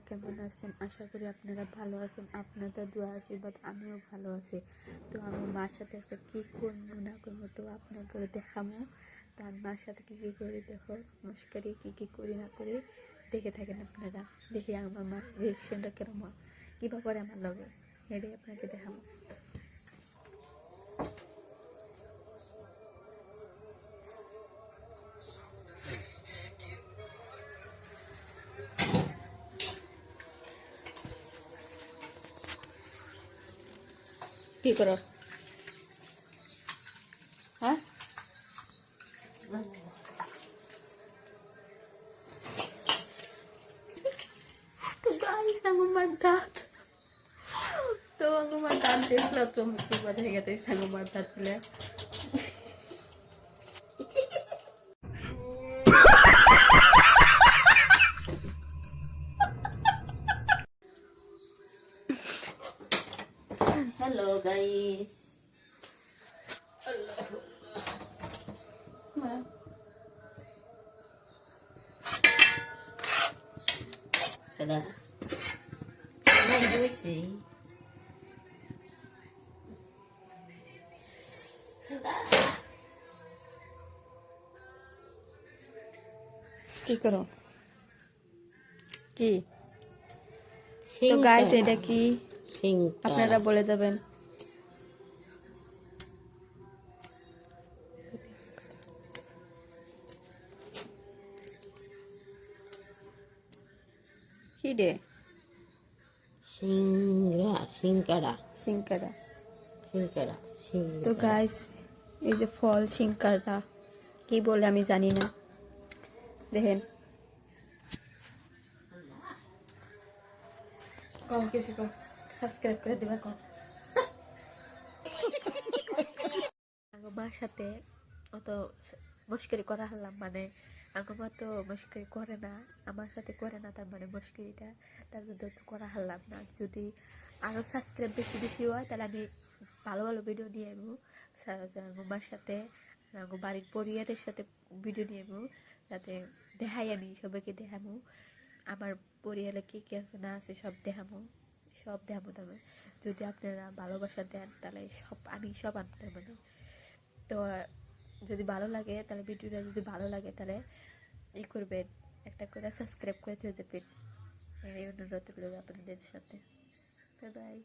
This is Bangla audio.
কেমন আছেন? আশা করি আপনারা ভালো আছেন। আপনাদের দোয়া আশীর্বাদ আমিও ভালো আছি। তো আমি মার সাথে একটা কী করবো না করবো তো আপনাকে দেখাবো। তার মার সাথে কী কী করি দেখো, মস্কারি কী করি না করি দেখে থাকেন আপনারা। দেখি আমার মার রিয়েকশনটা কেরম কী ব্যাপারে আমার লগে এটাই আপনাকে দেখাবো। কী করো? হ্যাঁ, আমার দাঁত তো আমার দাঁত দেখলো তো মুক্তি বোধ হয়ে গেছে আমার দাঁত তুলে। Hello guys. Kada. Ano juicy? কি করো? কি তো গাইস এটা কি আপনারা বলে যাবেন। কি রে? সিঙ্গারা তো গাইস এই যে ফল সিঙ্গারা কি বলে আমি জানি না, দেখেন কম কিছু কম সাবস্ক্রাইব করে দেবা কম। মার সাথে অত মুশকিল করা হলাম, মানে মা তো মুশকিল করে না, আমার সাথে করে না, তার মানে মুশকিলটা তার জন্য তো করা হলাম না। যদি আরো সাবস্ক্রাইব বেশি বেশি হয় তাহলে আমি ভালো ভালো ভিডিও নিয়ে আসবো মার সাথে, বাড়ির পরিবারের সাথে ভিডিও নিয়ে আসবো, যাতে দেখাই আমি সবাইকে দেখাবো আমার পরিবারে কি কি আছে না আছে সব দেখাবো তবে যদি আপনারা ভালোবাসা দেন তাহলে আমি সব আনতে মানে। তো যদি ভালো লাগে তাহলে ভিডিওটা যদি ভালো লাগে তাহলে ই করবেন, একটা করে সাবস্ক্রাইব করে দেবেন, এই অনুরোধ করবো আপনাদের সাথে। Bye bye.